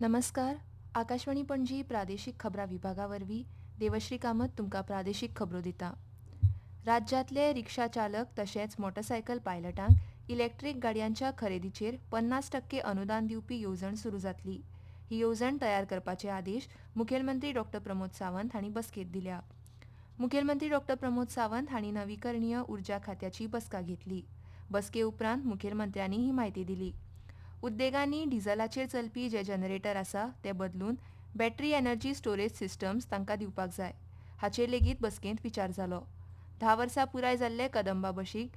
नमस्कार. आकाशवाणी पणजी प्रादेशीक खबरां विभागा वरवीं देवश्री कामत तुमकां प्रादेशीक खबरो दिता. राज्यांतले रिक्षा चालक तशेंच मोटरसायकल पायलटांक इलेक्ट्रीक गाडयांच्या खरेदीचेर 50% अनुदान दिवपी येवजण सुरू जातली. ही येवजण तयार करपाचे आदेश मुखेलमंत्री डॉ प्रमोद सावंत हांणी बसकेंत दिल्या. मुखेलमंत्री डॉ प्रमोद सावंत हांणी नवीकरणीय उर्जा खात्याची बसका घेतली. बसके उपरांत मुखेलमंत्र्यांनी ही म्हायती दिली. उद्देगांनी डिझेलाचेर चलपी जे जनरेटर आसा ते बदलून बॅटरी एनर्जी स्टोरेज सिस्टम्स तांकां दिवपाक जाय. हाचेर लेगीत बसकेंत विचार जालो. 10 वर्सां पुराय जाल्ले कदंबा बशीक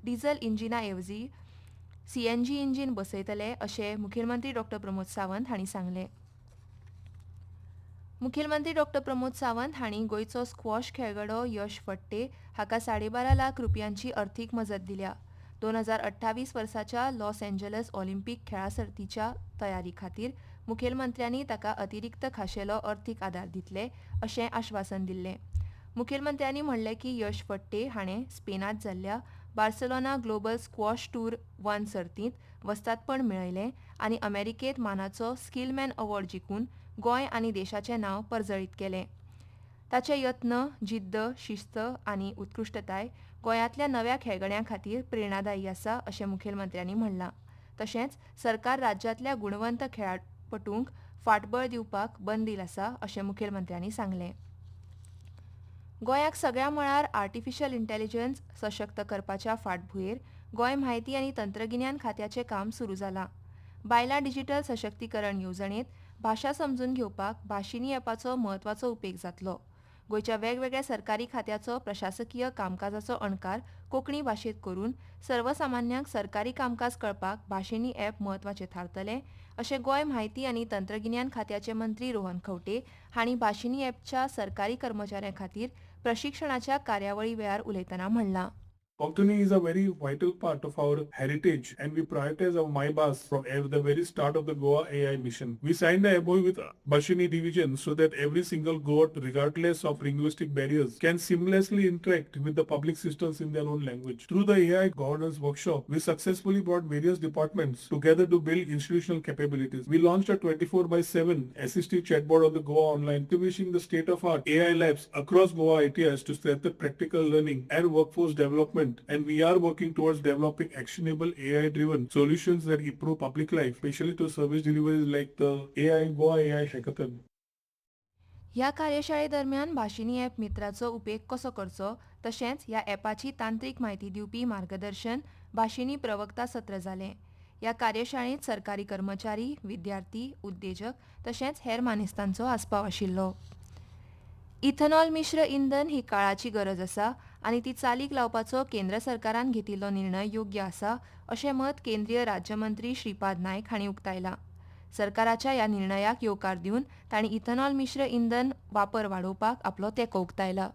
डिझल इंजिना ऐवजी सीएनजी इंजिन बसयतले अशें मुखेलमंत्री डॉ प्रमोद सावंत हांणी सांगलें. मुखेलमंत्री डॉ प्रमोद सावंत हांणी गोंयचो स्क्वॉश खेळगडो यश फडटे हाका 12.5 लाख रुपयांची अर्थीक मजत दिल्या. 2028 वर्साच्या लॉस एंजलस ऑलिंपिक खेळा सर्तीच्या तयारी खातीर मुखेलमंत्र्यांनी ताका अतिरिक्त खाशेलो अर्थीक आदार दितले अशें आश्वासन दिल्लें. मुखेलमंत्र्यांनी म्हणलें की यश फडटे हाणें स्पेनांत जाल्ल्या बार्सेलोना ग्लोबल स्क्वॉश टूर 1 सर्तींत वस्तादपण मेळयलें आनी अमेरिकेंत मानाचो स्किलमॅन अवॉर्ड जिखून गोंय आनी देशाचें नांव परजळीत केलें. ताचे यत्न, जिद्द, शिस्त आनी उत्कृश्टताय गोंयांतल्या नव्या खेळगड्यां खातीर प्रेरणादायी आसा अशें मुखेलमंत्र्यांनी म्हणलां. तशेंच सरकार राज्यांतल्या गुणवंत खेळाडपटूंक फाटबळ दिवपाक बंदील आसा अशें मुखेलमंत्र्यांनी सांगलें. गोंयाक सगळ्या मळार आर्टिफिशियल इंटेलिजन्स सशक्त करपाच्या फाटभुंयेर गोंय म्हायती आनी तंत्रगिन्यान खात्याचें काम सुरू जालां. बायलां डिजिटल सशक्तीकरण येवजणेंत भाशा समजून घेवपाक भाशिनी ॲपाचो म्हत्वाचो उपेग जातलो. गोंयच्या वेगवेगळ्या सरकारी खात्याचो प्रशासकीय कामकाजाचो अणकार कोंकणी भाशेंत करून सर्वसामान्यांक सरकारी कामकाज कळपाक भाशिनी ॲप म्हत्वाचें थारतलें अशें गोंय म्हायती आनी तंत्रगिन्यान खात्याचे मंत्री रोहन खंवटे हांणी भाशिनी ॲपच्या सरकारी कर्मचाऱ्यां खातीर प्रशिक्षणाच्या कार्यावळी वेळार उलयतना म्हणलां. Konkani is a very vital part of our heritage and we prioritize our MyBus from the very start of the Goa AI mission. We signed a MOU with Bashini division so that every single Goa, regardless of linguistic barriers, can seamlessly interact with the public systems in their own language. Through the AI governance workshop, we successfully brought various departments together to build institutional capabilities. We launched a 24/7 assistive chatbot on the Goa Online, establishing the state-of-art AI labs across Goa ITS to strengthen practical learning and workforce development. And we are working towards developing actionable AI-driven solutions that improve public life, especially to service deliveries like the Goa AI Hackathon. ह्या कार्यशाळेदरम्यान भाशिनी app मित्राचो उपेग कसो करचो तशेंच ह्या ॲपाची तांत्रीक म्हायती दिवपी मार्गदर्शन भाशिनी प्रवक्ता सत्र जालें. ह्या कार्यशाळेंत सरकारी कर्मचारी, विद्यार्थी, उद्देजक तशेंच हेर मानेस्तांचो आस्पाव आशिल्लो. इथेनॉल मिश्र इंधन ही काळाची गरज आसा आनी ती चालीक लावपाचो केंद्र सरकारान घेतिल्लो निर्णय योग्य आसा अशें मत केंद्रीय राज्यमंत्री श्रीपाद नायक हांणी उक्तायलां. सरकाराच्या ह्या निर्णयाक येवकार दिवन तांणी इथेनॉल मिश्र इंधन वापर वाडोवपाक आपलो तेंको उक्तायला.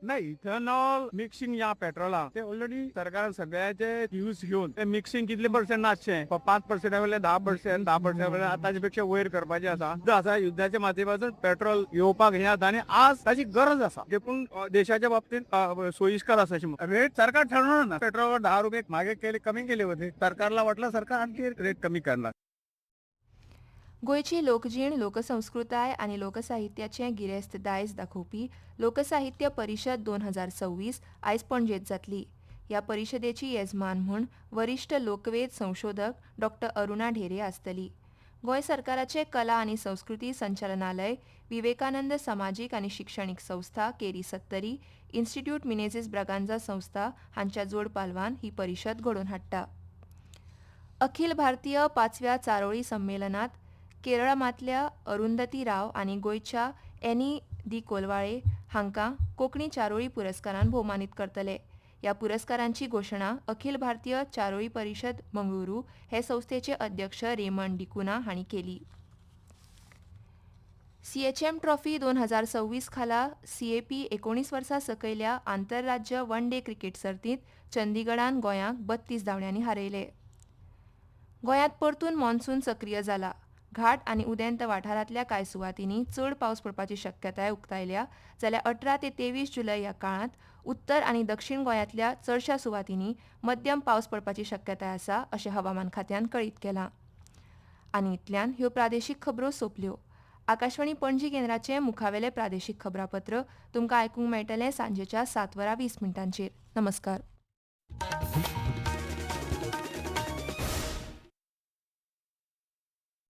नाही, इथेनॉल मिक्सिंग या पेट्रोला ते ऑलरेडी सरकार सगळ्याचे यूज घेऊन ते मिक्सिंग कितले पर्सेंट नाचचे 5% वयले 10%, 10% वयले ताचे पेक्षा वयर करपाचे आसा. युद्धाच्या माध्यमातून पेट्रोल येवपाक हे आता आणि आज ताची गरज आसा देखून देशाच्या बाबतीत सोयीस्कर आसा. रेट सरकार ठरवणार ना. पेट्रोलवर 10 रुपये मागे केले, कमी केले होते. सरकारला वाटलं सरकार आणखी रेट कमी करणार. गोंयची लोकजीण, लोकसंस्कृताय आनी लोकसाहित्याचें गिरेस्त दायज दाखोवपी लोकसाहित्य परिशद 2026 आयज पणजेंत जातली. ह्या परिशदेची येजमान म्हूण वरिश्ठ लोकवेद संशोधक डॉ अरुणा ढेरे आसतली. गोंय सरकाराचे कला आनी संस्कृती संचालनालय, विवेकानंद सामाजीक आनी शिक्षणीक संस्था केरी 70, इन्स्टिट्यूट मिनेझीस ब्रागांझा संस्था हांच्या जोड पालवान ही परिशद घडोवन हाडटा. अखिल भारतीय 5व्या चारोळी संमेलनात केरळांतल्या अरुंधती राव आनी गोंयच्या एनी दी कोलवाळे हांकां कोंकणी चारोळी पुरस्कारान भोवमानीत करतले. ह्या पुरस्कारांची घोशणा अखिल भारतीय चारोळी परिशद मंगळुरू हे संस्थेचे अध्यक्ष रेमंड डिकुना हांणी केली. सीएचएम ट्रॉफी 2026 खाला सीएपी 19 वर्सां सकयल्या आंतरराज्य वन डे क्रिकेट सर्तींत चंदीगडान गोंयांक 32 धांवड्यांनी हारयले. गोंयांत परतून मॉन्सून सक्रीय जाला. घाट आनी उदेंत वाठारांतल्या कांय सुवातींनी चड पावस पडपाची शक्यताय उक्तायल्या जाल्यार 18 ते 23 जुलय ह्या काळांत उत्तर आनी दक्षिण गोंयांतल्या चडशा सुवातींनी मध्यम पावस पडपाची शक्यताय आसा अशें हवामान खात्यान कळीत केलां. आनी इतल्यान ह्यो प्रादेशीक खबरो सोंपल्यो. आकाशवाणी पणजी केंद्राचें मुखावेलें प्रादेशीक खबरापत्र तुमकां आयकूंक मेळटलें सांजेच्या 7:20 नमस्कार.